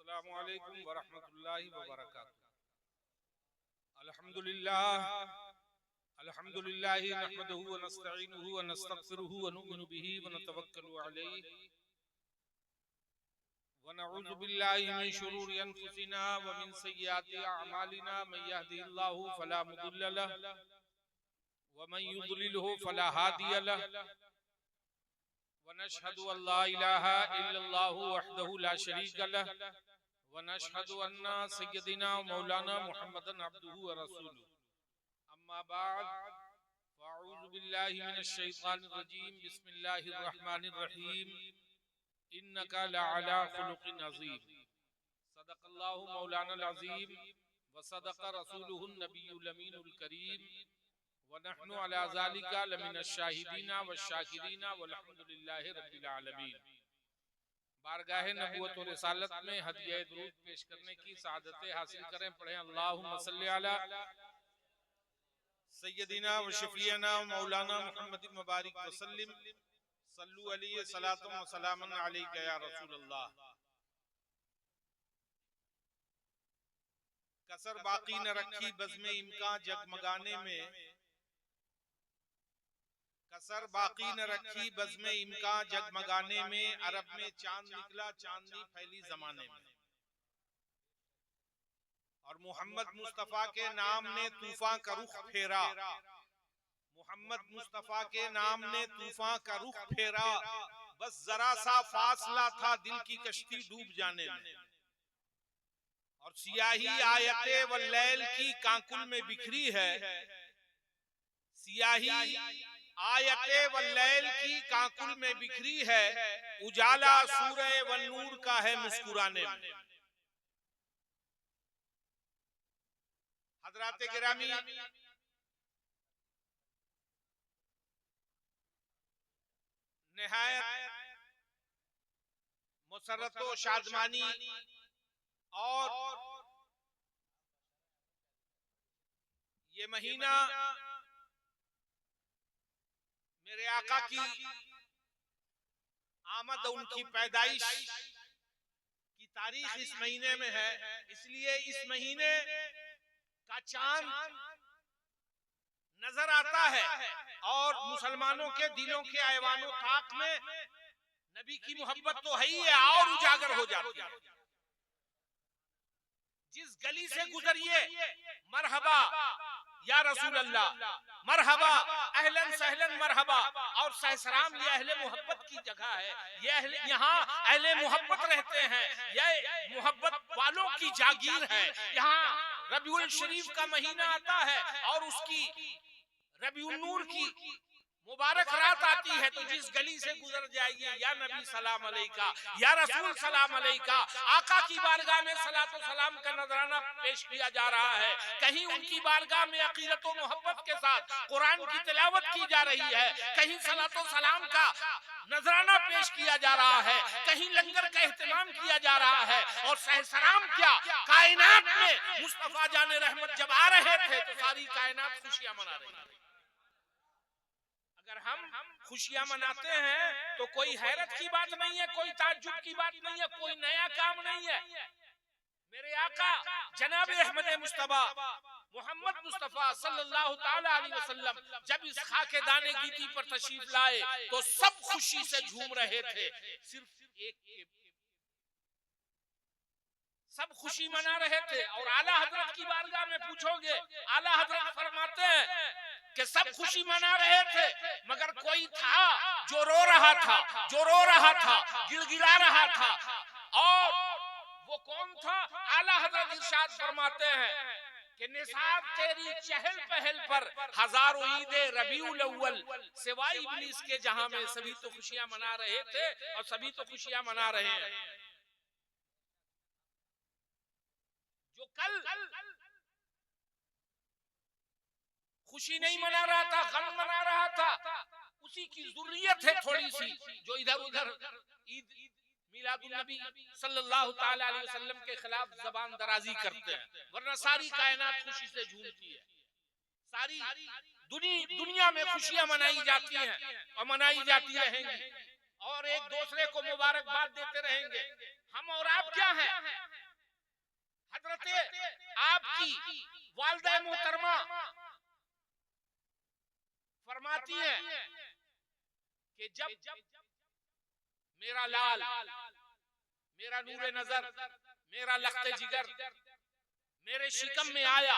अस्सलामु अलैकुम वरहमतुल्लाहि वबरकातुहू। अल्हम्दुलिल्लाह नहमदुहू व नस्तईनुहु व नस्तगफिरुहु व नुमिनु बिही व नतवक्कलु अलैहि व नऊज़ु बिल्लाहि मिन शुरूरि अनफुसिना व मिन सय्यिआति अअमालिना मन यहदिहिल्लाहु फला मुदिल्ल लहु व मन युद्लिलहु फला हादिय लहु व नशहदु अल्ला इलाहा इल्लल्लाहु वहदहु ला शरीक लहु व नशहदु अन्ना सय्यदिना व मौलाना मुहम्मदन अब्दुहु व रसूलुहु। अम्मा बाद फ़अऊज़ु बिल्लाहि मिनश शैतानिर रजीम बिस्मिल्लाहिर रहमानिर रहीम इन्नका लअला खुलुक़िन अज़ीम। सदक़ल्लाहु मौलानल अज़ीम व सदक़ रसूलुहुन नबियुल अमीनुल करीम व नहनु अला ज़ालिका लमिनश शाहिदीना व शाकिरीना वल्हम्दुलिल्लाहि रब्बिल आलमीन। बारगाहे नबूवत और रिसालत में हदिया दुरूद पेश करने की सआदतें हासिल करें। पढ़ें अल्लाहुम्मा सल्ली अला सय्यदिना व शफीना व मौलाना मुहम्मदिन मुबारक वसल्लिम सल्लु अलैहि सलातुम व सलामन अलैका या रसूलल्लाह। कसर बाकी न रखी बज़्मे इम्कां जगमगाने में, कसर बाकी न रखी बज़्मे इम्कां जगमगाने में, अरब में चांद निकला चांदनी फैली जमाने में। और मोहम्मद मुस्तफा के नाम ने तूफान का रुख फेरा, मोहम्मद मुस्तफा के नाम ने तूफान का रुख फेरा, बस जरा सा फासला था दिल की कश्ती डूब जाने में। और सियाही आयते व लैल की कांकुल में बिखरी है, सियाही आयते व लैल की कांकुल में बिखरी है, उजाला सूरह व नूर का है मुस्कुराने में। हज़रात गिरामी, निहायत मुसर्रत व शादमानी और ये महीना मेरे आका की आमद, उनकी पैदाइश की तारीख इस महीने में है, इसलिए इस महीने का चांद नजर आता है और मुसलमानों के दिलों के ऐवानों ताक में नबी की मोहब्बत तो है ही है और उजागर हो जाती है। जिस गली से गुजरिए मरहबा या रसूल अल्लाह, मरहबा अहलन सहलन मरहबा। और सहसराम ये अहले मोहब्बत की जगह है, ये यहाँ अहले मोहब्बत रहते हैं, ये मोहब्बत वालों की जागीर है। यहाँ रबीउल शरीफ का महीना आता है और उसकी रबीउल नूर की मुबारक रात आती है, तो जिस गली से गुजर जाइए या नबी सलाम अलैका, या रसूल सलाम अलैका, आका की बारगाह में सलातो सलाम का नजराना पेश किया जा रहा है। कहीं उनकी बारगाह में अकीदत व मोहब्बत के साथ कुरान की तिलावत की जा रही है, कहीं सलातो सलाम का नजराना पेश किया जा रहा है, कहीं लंगर का एहतमाम किया जा रहा है। और सहसराम क्या, कायनात में मुस्तफा जाने रहमत जब आ रहे थे तो सारी कायनात खुशियां मना रही है। अगर हम खुशियां मनाते हैं तो कोई हैरत की बात नहीं है, कोई ताज्जुब की बात नहीं है, कोई नया काम नहीं है। मेरे आका जनाब अहमद मुस्तफा मोहम्मद मुस्तफा सल्लल्लाहु ताला अलैहि वसल्लम जब इस खाके दाने गीती पर तशरीफ लाए तो सब खुशी से झूम रहे थे। सिर्फ एक सब खुशी मना रहे थे। और आला हजरत की बारगाह में पूछोगे, आला हजरत फरमाते हैं कि सब खुशी मना रहे थे मगर कोई था जो रो रहा था, जो रो रहा था, गिड़गिड़ा रहा था। और वो कौन था? आला हजरत इरशाद फरमाते हैं कि निसाब तेरी चहल पहल पर हजारों ईदे रबीउल अव्वल सिवाय इब्लीस के जहां में सभी तो खुशियां मना रहे थे और सभी तो खुशियां मना रहे हैं। जो कल खुशी नहीं मना रहा था, गम मना रहा था, उसी की ज़ुर्रियत है थोड़ी सी जो इधर उधर ईद मिलादुन नबी सल्लल्लाहु ताला अलैहि वसल्लम के खिलाफ जबान दराजी करते हैं, वरना सारी कायनात खुशी से झूमती है। सारी दुनिया में खुशियां मनाई जाती हैं और मनाई जाती रहेंगी और एक दूसरे को मुबारकबाद देते रहेंगे। हम और आप क्या हैं? हजरत आपकी वालिदा मोहतरमा फरमाती हैं कि जब मेरा लाल, मेरा नूरे नजर, मेरा लख्ते जिगर मेरे शिकम में आया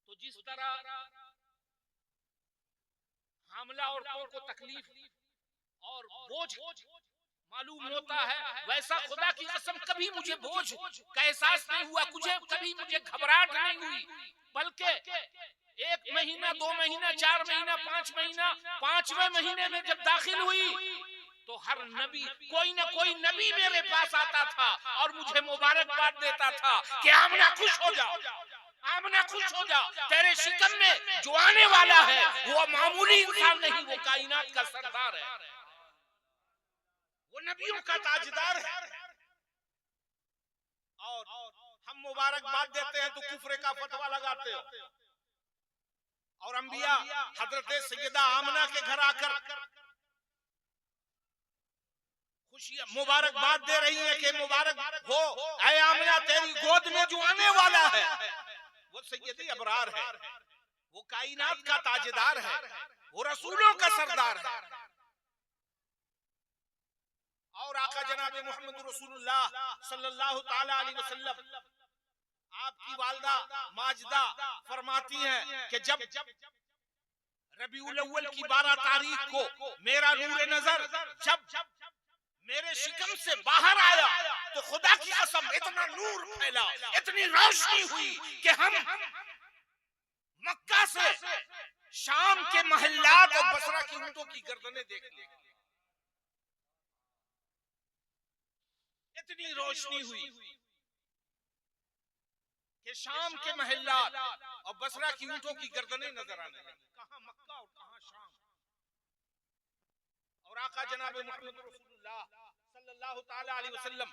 तो जिस तरह हामला औरतों को तकलीफ और बोझ मालूम होता है, वैसा खुदा की कसम कभी मुझे बोझ का एहसास नहीं हुआ, कभी मुझे घबराहट नहीं हुई, बल्कि 1 महीना, 2 महीना, 4 महीना, 5 महीना, 5वें महीने में जब दाखिल हुई तो हर नबी, कोई ना कोई नबी मेरे पास आता था और मुझे मुबारकबाद देता था कि आमना खुश हो जाओ, आमना खुश हो जाओ, तेरे शिकम में जो आने वाला है वो मामूली इंसान नहीं, वो कायनात का सरदार है, वो नबियों का ताजदार है। और हम मुबारकबाद देते हैं तो कुफ्र का फतवा लगाते हो। और अंबिया हजरत सैयदा आमना के घर आकर खुशियां मुबारकबाद दे रही है कि मुबारक हो ऐ आमना, तेरी गोद में जो आने वाला है वो सैयदी अबरार है, वो कायनात का ताजदार है, वो रसूलों का सरदार है। और आका जनाब मोहम्मद रसूलुल्लाह सल्लल्लाहु ताला अलैहि वसल्लम आपकी वालिदा माजिदा फरमाती हैं कि जब रबीउल अव्वल की 12 तारीख को मेरा नूरे नजर जब मेरे शिकम से बाहर आया तो खुदा की कसम इतना नूर फैला, इतनी रोशनी हुई कि हम मक्का से शाम के महल्लात और बसरा की ऊंटों की गर्दनें देख ली, इतनी रोशनी हुई कि शाम के महल्लात और बसरा की ऊंटों की गर्दनें नजर आने लगी। कहां मक्का और कहां शाम। और आका जनाब मोहम्मद रसूलुल्लाह सल्लल्लाहु ताला अलैहि वसल्लम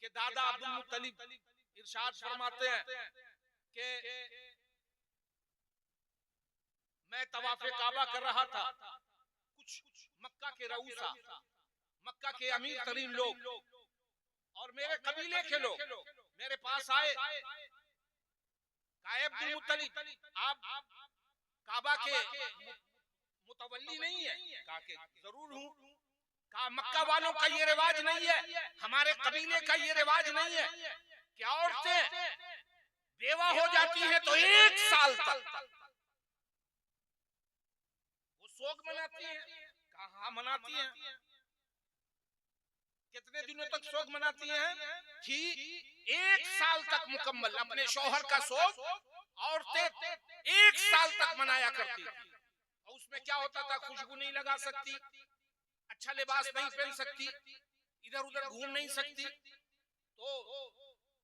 के दादा अब्दुल मुत्तलिब इरशाद फरमाते हैं कि मैं तवाफ़े काबा कर रहा था, कुछ मक्का के रऊसा, मक्का के अमीर तरीन लोग और मेरे कबीले के लोग मेरे पास आए, कहा अब्दुल मुत्तलिब आप काबा के मुतवल्ली नहीं है? कहा कि जरूर हूं। कहा मक्का वालों का ये रिवाज नहीं है, हमारे कबीले का ये रिवाज नहीं है कि औरतें बेवा हो जाती हैं तो 1 साल तक वो सोग मनाती हैं। कहा मनाती हैं। कितने दिनों तक सोग मनाती हैं? कि 1 साल तक मुकम्मल अपने शौहर का सोग औरतें 1 साल तक मनाया करती थी। और उसमें क्या होता था, खुशबू नहीं लगा सकती, अच्छा लिबास नहीं पहन सकती, इधर उधर घूम नहीं सकती। तो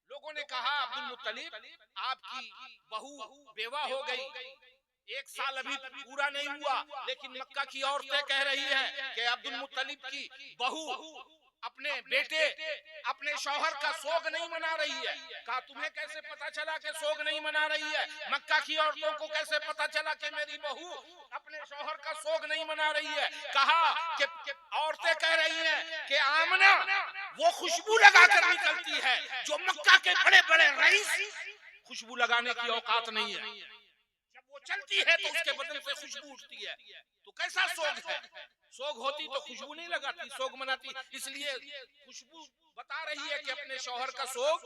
लोगों ने कहा अब्दुल मुत्तलिब आपकी बहू बेवा हो गई, 1 साल अभी पूरा नहीं हुआ, लेकिन मक्का की औरतें कह रही हैं कि अब्दुल मुत्तलिब की बहू अपने बेटे अपने शौहर का सोग नहीं मना रही है। कहा तुम्हें कैसे पता चला कि सोग नहीं मना रही है? मक्का की औरतों को कैसे पता चला कि मेरी बहू अपने शौहर का सोग नहीं मना रही है? कहा कि औरतें कह रही हैं कि आमना वो खुशबू लगाकर निकलती है जो मक्का के बड़े बड़े रईस खुशबू लगाने की औकात नहीं है। जब वो चलती है तो उसके बदन से खुशबू उठती है। तो कैसा सोग है? सोग होती तो खुशबू नहीं लगाती, सोग मनाती। इसलिए खुशबू बता रही है कि अपने शौहर का सोग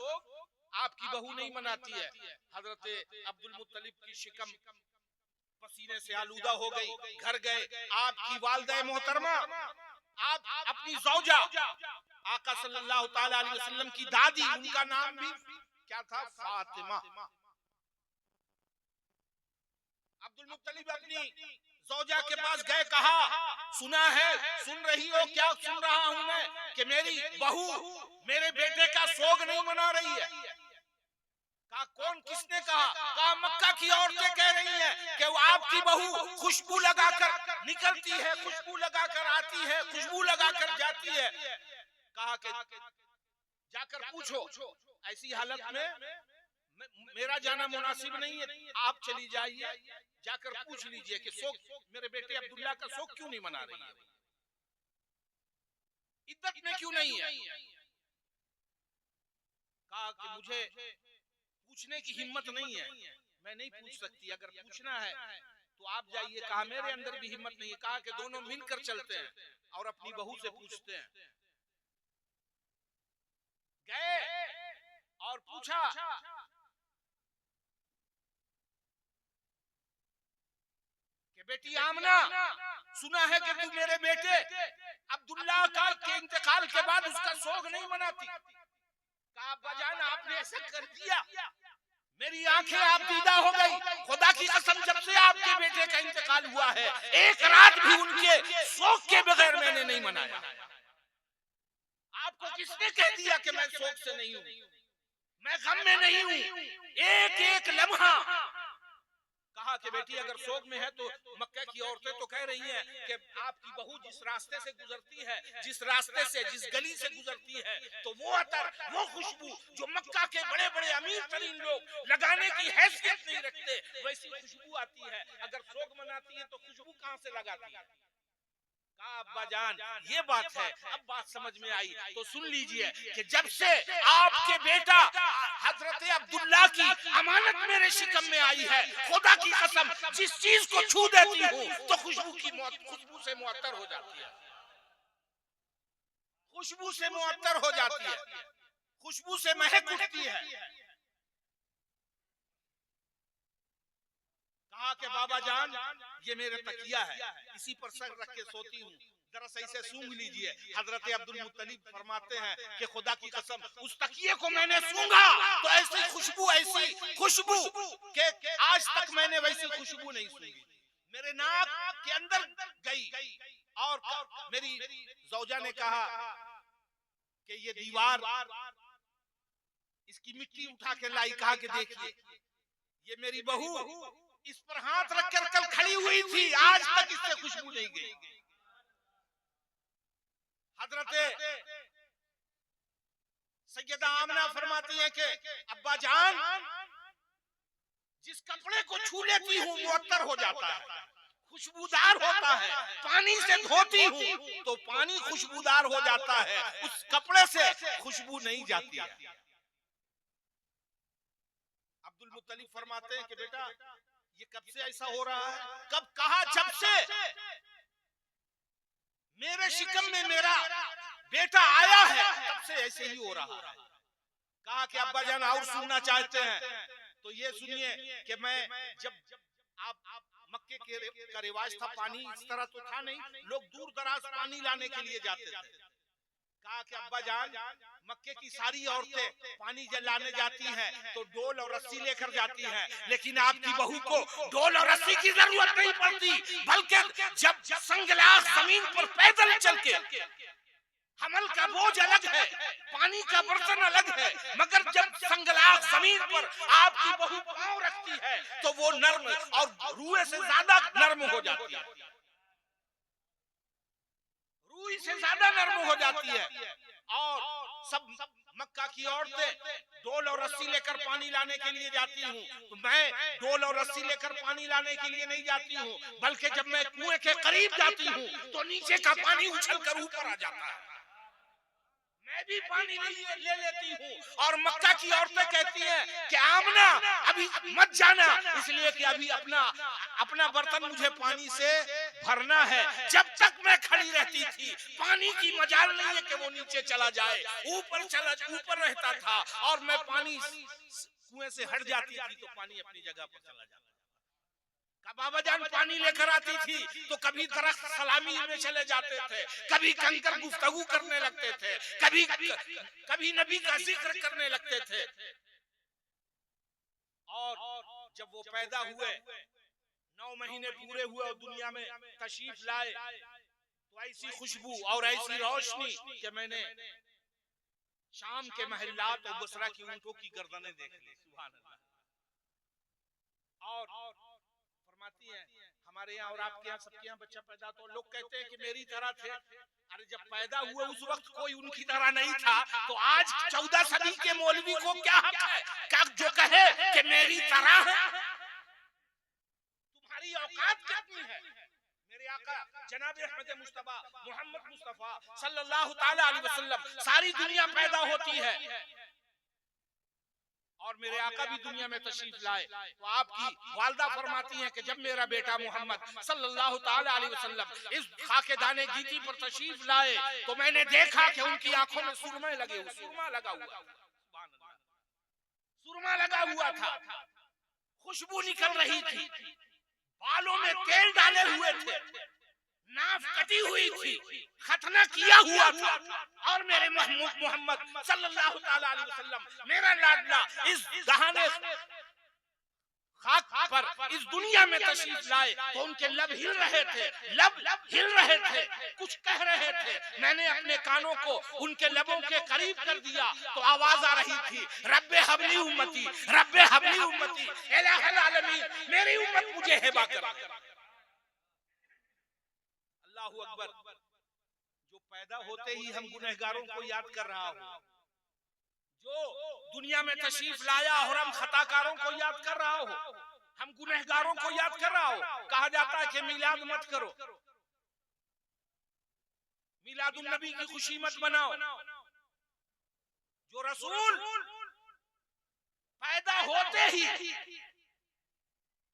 आपकी बहू नहीं मनाती है। हजरत अब्दुल मुत्तलिब की शिकम पसीने से आलूदा हो गई। घर गए, आपकी वालिदा मोहतरमा, आप अपनी ज़ौजा आका सल्लल्लाहु ताला अलैहि वसल्लम की दादी, उनका नाम भी क्या था? फातिमा। अब्दुल मुत्तलिब अपनी ज़ौजा के पास गए, कहा सुना है, सुन रही हो? क्या सुन रहा हूं मैं कि मेरी बहू मेरे बेटे का सोग नहीं मना रही है। कहा कौन, किसने कहा? कहा मक्का की औरतें कह रही हैं कि वो आपकी बहू खुशबू लगाकर निकलती है, खुशबू लगाकर आती है, खुशबू लगाकर जाती है। कहा कि जाकर पूछो, ऐसी हालत में मेरा जाना मुनासिब नहीं है, आप चली जाइए, जाकर पूछ लीजिए कि सोग मेरे बेटे अब्दुल्ला का सोग क्यों नहीं मना रही है। इद्दत में क्यों नहीं है? कहा कि मुझे पूछने की हिम्मत नहीं है, मैं नहीं पूछ सकती, अगर पूछना है तो आप जाइए। कहा मेरे अंदर भी हिम्मत नहीं है। कहा कि दोनों मिलकर चलते हैं और अपनी बहू से पूछते हैं। गए और पूछा कि बेटी आमना, सुना है कि तू मेरे बेटे अब्दुल्ला का के इंतकाल के बाद उसका सोग नहीं मनाती। कहा अब्बाजान आपने ऐसा कर दिया, मेरी आंखें आप दीदा हो गई। खुदा की कसम जब से आपके बेटे का इंतकाल हुआ है, एक रात भी उनके शोक के बगैर मैंने नहीं मनाया। आपको किसने कह दिया कि मैं शोक से नहीं हूं, मैं गम में नहीं हूं, एक एक लम्हा। कहा कि बेटी अगर शोक में है तो मक्का की औरतें तो कह रही हैं कि आपकी बहू जिस रास्ते से गुजरती है, जिस रास्ते से, जिस गली से गुजरती है, तो वो अतर, वो खुशबू जो मक्का के बड़े बड़े अमीर तरीन लोग लगाने की हैसियत नहीं रखते, वैसी खुशबू आती है। अगर शोक मनाती है तो खुशबू कहां से लगाती है? कहा अब्बा जान ये बात है। अब बात समझ में आई तो सुन लीजिए कि जब से आपके बेटा हजरत अब्दुल्ला की अमानत मेरे शिकम में आई है, खुदा की कसम जिस चीज को छू देती हूँ तो खुशबू से मुअत्तर हो जाती है, खुशबू से मुअत्तर हो जाती है, खुशबू से महक उठती है। कहा कि बाबा जान ये मेरे तकिया है, इसी पर सर रख के सोती हूँ, जरा सही से सूंघ लीजिए। हजरत अब्दुल मुत्तलिब फरमाते हैं कि खुदा की कसम उस तकिए को मैंने सूंघा तो ऐसी खुशबू के आज तक मैंने वैसी खुशबू नहीं सूंघी। मेरे नाक के अंदर गई और मेरी जौजा ने कहा कि ये दीवार, इसकी मिट्टी उठा के लाई। कहा कि देखिए ये मेरी बहू इस पर हाथ रखकर कल खड़ी हुई थी, आज तक इससे खुशबू नहीं गई। हजरत सैयदा आमना फरमाती है कि अब्बा जान जिस कपड़े को छू लेती हूँ मुअत्तर हो जाता है, खुशबूदार होता है। पानी से धोती हूँ तो पानी खुशबूदार हो जाता है, उस कपड़े से खुशबू नहीं जाती है। अब्दुल मुत्तलिब फरमाते हैं कि बेटा ये कब से ऐसा हो रहा है? कब? कहा जब से मेरे शिकम में मेरा बेटा आया है तब से ऐसे ही हो रहा है। कहा कि अब्बा जान और सुनना चाहते हैं तो ये सुनिए कि मैं जब आप मक्के का रिवाज था, पानी इस तरह तो था नहीं, लोग दूर दराज पानी लाने के लिए जाते थे। कहा कि अब्बा जान मक्के की सारी औरतें पानी लाने जाती हैं तो डोल और रस्सी लेकर जाती हैं, लेकिन आपकी बहू को डोल और रस्सी की जरूरत नहीं पड़ती, बल्कि जब संगलास जमीन पर पैदल चल के, हमल का बोझ अलग है, पानी का बर्तन अलग है, मगर जब संगलास जमीन पर आपकी बहू पांव रखती है तो वो नर्म और रुए से ज्यादा नर्म हो जाती है, रुई से ज्यादा नर्म हो जाती है। और सब मक्का की औरतें डोल और रस्सी लेकर पानी लाने के लिए जाती हूँ, तो मैं डोल और रस्सी लेकर पानी लाने के लिए नहीं जाती हूँ, बल्कि जब मैं कुएं के करीब जाती हूँ तो नीचे का पानी उछल कर ऊपर आ जाता है, मैं भी पानी ले लेती हूँ। और मक्का की औरतें कहती हैं कि आमना अभी मत जाना, इसलिए कि अभी अपना बर्तन मुझे पानी से भरना है। जब तक मैं खड़ी रहती थी पानी की मजाल नहीं है कि वो नीचे चला जाए, ऊपर रहता था और मैं पानी कुएं से हट जाती थी तो पानी अपनी जगह पर चला जाता। बाबा जान पानी लेकर आती थी तो कभी दरख्त सलामी में चले जाते थे, कभी कंकर गुफ्तगू करने लगते थे, कभी नबी का जिक्र करने लगते थे। और जब वो पैदा हुए 9 महीने पूरे हुए और दुनिया में तशरीफ लाए तो ऐसी खुशबू और ऐसी रोशनी कि मैंने शाम के महल्लात और बसरा की ऊंटों की गर्दनें देख ली। सुभान अल्लाह। और फरमाती हैं हमारे यहाँ और आपके यहाँ सबके यहाँ बच्चा पैदा तो लोग कहते हैं कि मेरी तरह थे। अरे जब पैदा हुए उस वक्त कोई उनकी तरह नहीं था, तो आज 14 सदी के मौलवी को क्या हक है जो कहे कि मेरी तरह है? तुम्हारी औकात कितनी है? मेरे आका जनाब अहमद मुस्तफा मोहम्मद मुस्तफा सल्लल्लाहु ताला अलैहि वसल्लम, सारी दुनिया पैदा होती है और मेरे आका भी दुनिया में तशरीफ लाए, तो आपकी वालदा फरमाती हैं कि जब मेरा बेटा मोहम्मद सल्लल्लाहु ताला अलैहि वसल्लम इस खाके दाने गीती पर तशरीफ लाए तो मैंने देखा कि उनकी आंखों में सुरमा लगे हुए, सुरमा लगा हुआ, सुरमा लगा हुआ था, खुशबू निकल रही थी, बालों में तेल डाले हुए थे, नाफ कटी हुई थी, खतना किया हुआ था और मेरे मोहम्मद सल्लल्लाहु ताला अलैहि वसल्लम मेरा लाडला इस दहाने खाक पर इस दुनिया में तशरीफ लाए तो उनके लब हिल रहे थे, लब हिल रहे थे, कुछ कह रहे थे। मैंने अपने कानों को उनके लबों के करीब कर दिया तो आवाज आ रही थी, रब्बे हबली उम्मती, रब्बे हबली उम्मती, इलाहुल आलमीन मेरी उम्मत मुझे हिबा कर। अल्लाहू अकबर। जो पैदा होते ही हम गुनहगारों को याद कर रहा हूं, जो दुनिया में तशरीफ लाया और हम खताकारों को याद कर रहा हो, हम गुनहगारों को याद कर रहा हो। कहा जाता है कि मिलाद मत करो, मिलादुन नबी की खुशी मत बनाओ। जो रसूल पैदा होते ही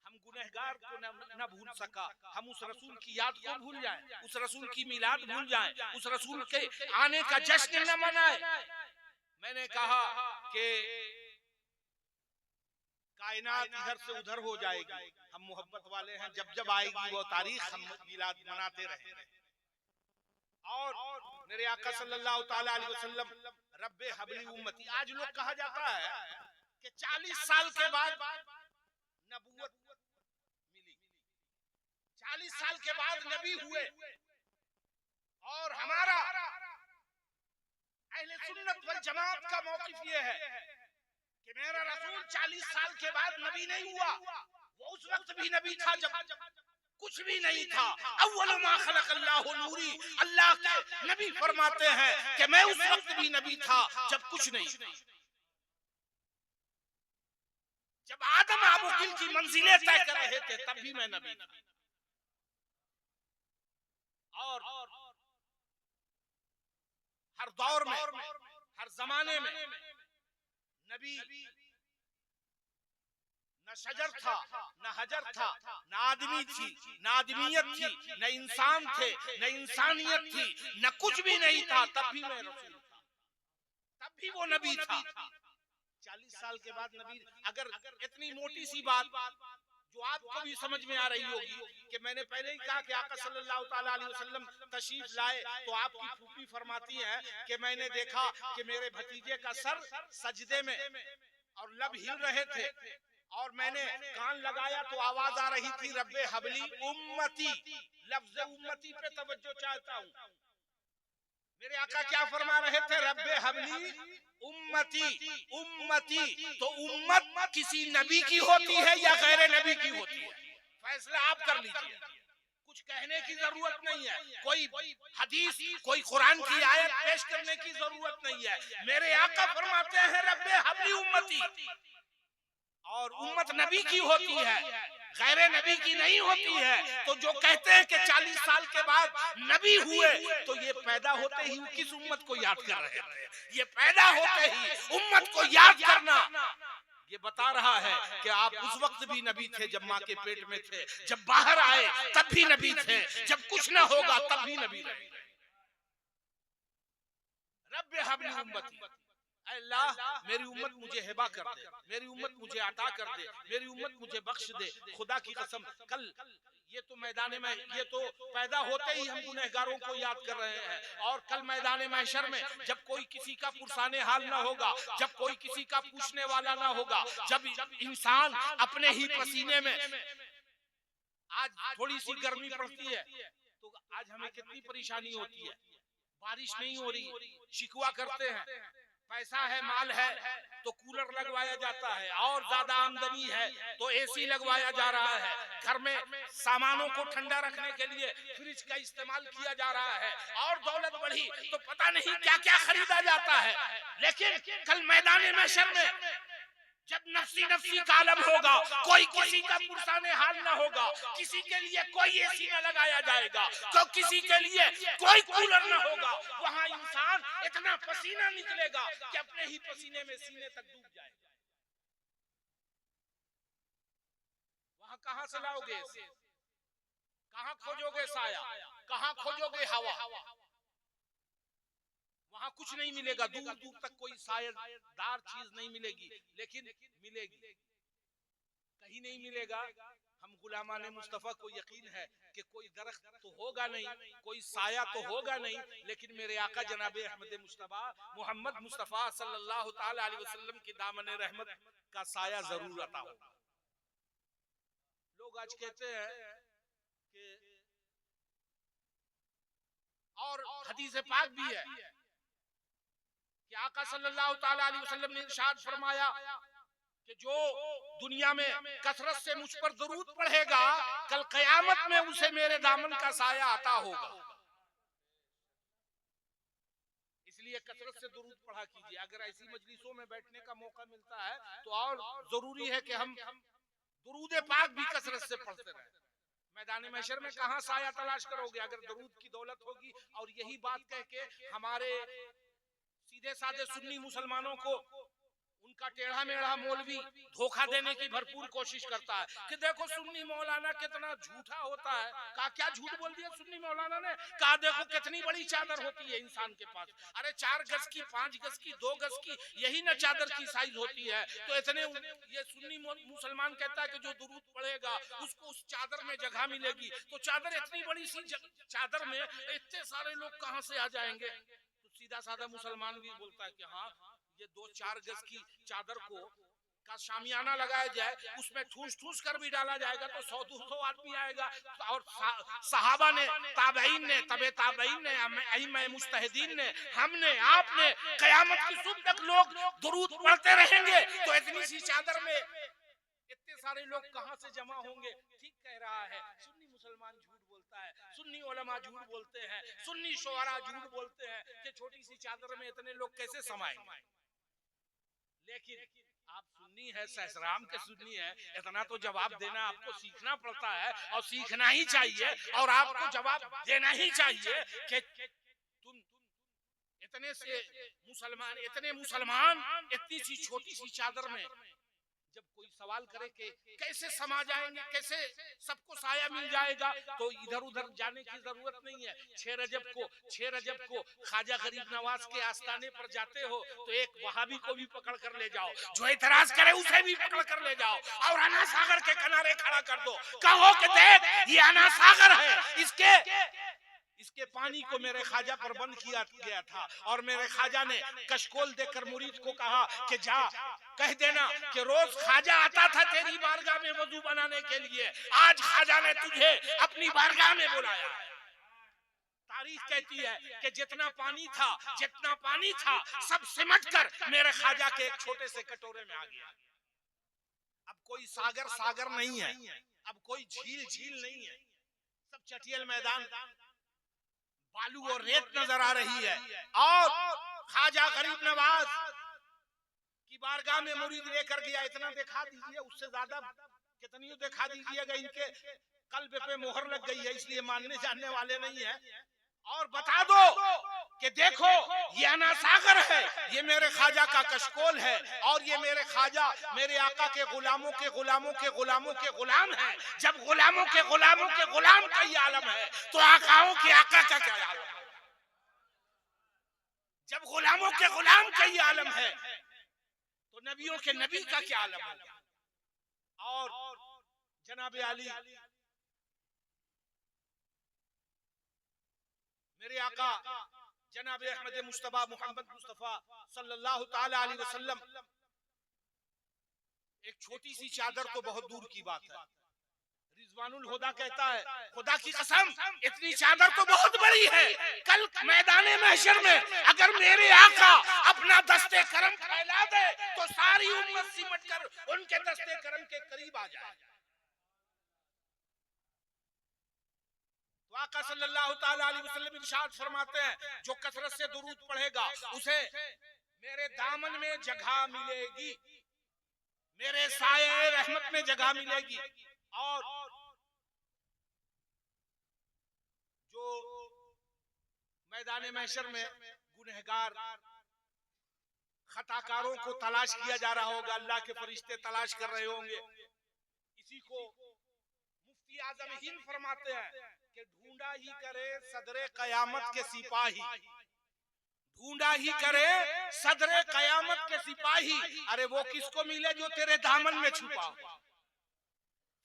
हम गुनहगार को न भूल सका, हम उस रसूल की याद को भूल जाएं, उस रसूल की मिलाद भूल जाएं, उस रसूल के आने का जश्न न मनाएं। मैंने कहा कि कायनात इधर से उधर हो जाएगी, हम मोहब्बत वाले हैं, जब जब आएगी वो तारीख हम मिलाद मनाते रहेंगे। और मेरे आका सल्लल्लाहु ताला अलैहि वसल्लम रब्बे हबली उम्मती। आज लोग कहा जाता है कि 40 साल के बाद नबूवत मिली, 40 साल के बाद नबी हुए। और हमारा अहले सुन्नत वल जमात का मौक़िफ़ ये है कि मेरा रसूल 40 साल के बाद नबी नहीं हुआ, वो उस वक्त भी नबी था जब कुछ भी नहीं था। अव्वल मा खलक़ल्लाहु नूरी, अल्लाह के नबी फरमाते हैं कि मैं उस वक्त भी नबी था जब कुछ नहीं था। जब आदम आबुकिल की मंजिलें तय कर रहे थे तब भी मैं नबी था। और हर दौर में, हर जमाने में नबी न शजर था, न हजर था, न आदमी थी, न आदमियत थी, न इंसान थे, न इंसानियत थी, न कुछ भी नहीं था, तब भी मैं रसूल था, तब भी वो नबी था। 40 साल के बाद नबी। अगर इतनी मोटी सी बात जो आपको भी समझ में आ रही होगी कि मैंने पहले ही कहा कि आका सल्लल्लाहु ताला अलैहि वसल्लम तशरीफ लाए तो आपकी फूफी फरमाती है कि मैंने देखा कि मेरे भतीजे का सर सजदे में और लब हिल रहे थे और मैंने कान लगाया तो आवाज आ रही थी रब्बे हबली उम्मती। लफ्ज़ उम्मती पे तवज्जो चाहता हूँ। मेरे आका क्या फरमा रहे थे? रब्बे हबली उम्मती, उम्मती। तो उम्मत किसी नबी की होती है या गैर नबी की होती है? फैसला आप कर लीजिए, कुछ कहने की जरूरत नहीं है, कोई हदीस कोई कुरान की आयत पेश करने की जरूरत नहीं है। मेरे आका फरमाते हैं रब्बे हबली उम्मती, और उम्मत नबी की होती है, गैर नबी की नहीं होती है। तो जो कहते हैं कि 40 साल के बाद नबी हुए, तो ये पैदा होते ही किस उम्मत को याद कर रहे थे? ये पैदा होते ही उम्मत को याद करना ये बता रहा है कि आप उस वक्त भी नबी थे जब माँ के पेट में थे, जब बाहर आए तब भी नबी थे, जब कुछ ना होगा तब भी नबी रहे। रब्बे हबली उम्मती, अल्लाह मेरी उम्मत मुझे हिबा कर दे, मेरी उम्मत मुझे अता कर दे, मेरी उम्मत मुझे बख्श दे। खुदा की कसम, कल ये तो मैदान में, ये तो पैदा होते ही हम गुनहगारों को याद कर रहे हैं, और कल मैदान महशर में जब कोई किसी का पुरसाने हाल ना होगा, जब कोई किसी का पूछने वाला ना होगा, जब इंसान अपने ही पसीने में, आज थोड़ी सी गर्मी पड़ती है तो आज हमें कितनी परेशानी होती है, बारिश नहीं हो रही, शिकवा करते हैं, पैसा है, माल है तो कूलर लगवाया जाता है, और ज्यादा आमदनी है तो एसी लगवाया जा रहा है, घर में सामानों को ठंडा रखने के लिए फ्रिज का इस्तेमाल किया जा रहा है, और दौलत बढ़ी तो पता नहीं क्या क्या खरीदा जाता है। लेकिन कल मैदान महशर में जब नफ्सी नफ्सी का आलम होगा, कोई किसी का पुरसाने हाल ना होगा, किसी के लिए कोई एसी ना लगाया जाएगा, तो किसी के लिए कोई कूलर ना होगा, वहां इंसान इतना पसीना निकलेगा कि अपने ही पसीने में सीने तक डूब जाएगा। वहां कहां से लाओगे? कहां खोजोगे साया? कहां खोजोगे हवा? वहां कुछ नहीं मिलेगा, दूर दूर तक कोई सायेदार चीज नहीं मिलेगी, लेकिन मिलेगी कहीं नहीं मिलेगा। हम गुलामाने मुस्तफा को यकीन है कि कोई दरख्त तो होगा नहीं, कोई साया तो होगा नहीं, लेकिन मेरे आका जनाबे अहमद मुस्तफा मोहम्मद मुस्तफा सल्लल्लाहु ताला अलैहि वसल्लम की दामन रहमत का साया जरूर आता होगा। लोग आज कहते हैं कि, और हदीस पाक भी है कि आका सल्लल्लाहु ताला अलैहि वसल्लम ने इरशाद फरमाया कि जो दुनिया में कसरत से मुझ पर दरूद पढ़ेगा, कल क़यामत में उसे मेरे दामन का साया आता होगा। इसलिए कसरत से दरूद पढ़ा कीजिए। अगर ऐसी मजलिसों में बैठने का मौका मिलता है तो और जरूरी है कि हम दुरूद पाक भी कसरत से पढ़ते रहें। मैदान महशर में कहां साया तलाश करोगे अगर दरूद की दौलत होगी। और यही बात कह के हमारे सीधे साधे सुन्नी मुसलमानों को उनका टेढ़ा मेढ़ा मौलवी धोखा देने की भरपूर कोशिश करता है कि देखो सुन्नी मौलाना कितना झूठा होता है। कहा क्या झूठ बोल दिया सुन्नी मौलाना ने? कहा देखो कितनी बड़ी चादर होती है इंसान के पास। अरे 4 गज की, 5 गज की, 2 गज की, यही ना चादर की साइज होती है। तो इतने ये सुन्नी मुसलमान कहता है कि जो दुरूद पढ़ेगा उसको उस चादर में जगह मिलेगी। तो चादर इतनी बड़ी सी चादर में इतने सारे लोग कहां से आ जाएंगे? तो सीधा साधा मुसलमान भी बोलता है कि हाँ, ये 2-4 गज की चादर को का शामियाना लगाया जाए, उसमें ठूस ठूस कर भी डाला जाएगा तो 100-200 आदमी आएगा। और सहाबा ने, ताबईन ने, तबे ताबईन ने, अइम्मा मुज्तहिदीन ने, हमने, आपने, क़यामत की सुबह तक लोग दुरूद पढ़ते रहेंगे। तो इतनी सी चादर में इतने सारे लोग कहां से जमा होंगे? ठीक कह रहा है। सुन्नी मुसलमान झूठ बोलता है, सुन्नी उलमा झूठ बोलते हैं, सुन्नी शुअरा झूठ बोलते हैं कि छोटी सी चादर में इतने लोग कैसे समाएंगे। लेकिन आप सुन्नी है, सहसराम के सुन्नी है, इतना तो जवाब देना आपको सीखना पड़ता है और सीखना ही चाहिए। और आपको जवाब देना ही चाहिए कि तुम इतने से इतने मुसलमान इतनी सी छोटी सी चादर में जब कोई सवाल करे कि कैसे समा जाएंगे, कैसे सबको साया मिल जाएगा, तो इधर उधर जाने की जरूरत नहीं है। 6 रजब को ख्वाजा गरीब नवाज के आस्थाने पर जाते हो तो एक वहाबी को भी पकड़ कर ले जाओ, जो इतराज करे उसे भी पकड़ कर ले जाओ और अना सागर के किनारे खड़ा कर दो। कहो कि देख ये अना सागर है, इसके पानी को मेरे ख्वाजा पर बंद किया गया था और मेरे ख्वाजा ने कशकोल देकर मुरीद को कहा कि जा कह देना कि रोज ख्वाजा आता था तेरी बारगाह में वजू बनाने के लिए, आज ख्वाजा ने तुझे अपनी बारगाह में बुलाया। तारीख कहती है कि जितना पानी था सब सिमट कर मेरे ख्वाजा के एक छोटे से कटोरे में आ गया। अब कोई सागर नहीं है, अब कोई झील नहीं है, सब चटियल मैदान, बालू और रेत नजर आ रही है। और ख्वाजा गरीब नवाज की बारगाह में मुरीद लेकर गया। इतना दिखा दीजिए, उससे ज्यादा कितनी दिखा दीजिएगा, इनके कल्ब पे मोहर लग गई है इसलिए मानने जानने वाले नहीं है। और बता दो कि देखो ये अना सागर है, ये मेरे ख्वाजा का कशकोल है और ये मेरे ख्वाजा मेरे आका के गुलामों के गुलाम है। जब गुलामों के गुलाम का ये आलम है तो आकाओं के आका का क्या आलम है? जब गुलामों के गुलाम का ये आलम है तो नबियों के नबी का क्या आलम है? और जनाब अली मेरे आका जनाब अहमद मुस्तफा मोहम्मद मुस्तफा सल्लल्लाहु ताला अलैहि वसल्लम, एक छोटी सी चादर तो बहुत दूर की बात है। रिजवानुल हुदा कहता है खुदा की कसम इतनी चादर तो बहुत बड़ी है, कल मैदान महशर में अगर मेरे आका अपना दस्ते करम फैला दे तो सारी उम्मत सिमट कर उनके दस्ते करम के करीब आ जाए। आका सल्लल्लाहु ताला अलैहि वसल्लम इरशाद फरमाते हैं जो कसरत से दुरूद पढ़ेगा उसे मेरे दामन में जगह मिलेगी। मेरे साये रहमत में जगह मिलेगी। और जो मैदान महशर में गुनहगार खताकारों को तलाश किया जा रहा होगा, अल्लाह के फरिश्ते तलाश कर रहे होंगे, इसी को मुफ्ती आजम हिंद फरमाते हैं कि ढूंढा ही करे सदरे कयामत के सिपाही, ढूंढा ही करे सदरे कयामत के सिपाही। अरे वो किसको मिले जो तेरे दामन में छुपा हो।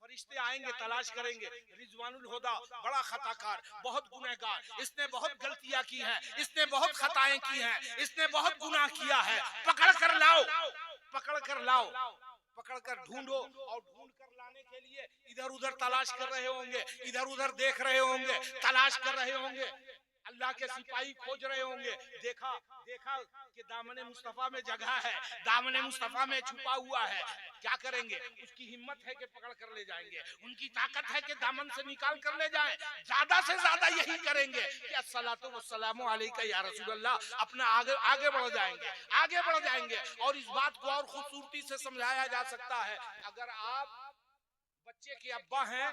फरिश्ते आएंगे, तलाश करेंगे, रिजवानुल हुदा बड़ा खताकार, बहुत गुनहगार, इसने बहुत गलतियां की हैं, इसने बहुत खताएं की हैं, इसने बहुत गुनाह किया है, पकड़ कर लाओ, पकड़ कर लाओ, पकड़ कर ढूंढो। और ढूंढ कर लाने के लिए इधर उधर तलाश कर रहे होंगे, इधर उधर देख रहे होंगे, तलाश कर रहे होंगे, अल्लाह के सिपाही खोज रहे होंगे। देखा देखा कि दामने मुस्तफा में जगह है, दामने मुस्तफा में छुपा हुआ है, क्या करेंगे? उसकी हिम्मत है कि पकड़ कर ले जाएंगे, उनकी ताकत है कि दामन से निकाल कर ले जाएं। ज्यादा से ज्यादा यही करेंगे कि अस्सलातु वस्सलामु अलैका या रसूलल्लाह, अपना आगे आगे बढ़ जाएंगे, आगे बढ़ जाएंगे। और इस बात को और खूबसूरती से समझाया जा सकता है, अगर आप बच्चे के अब्बा हैं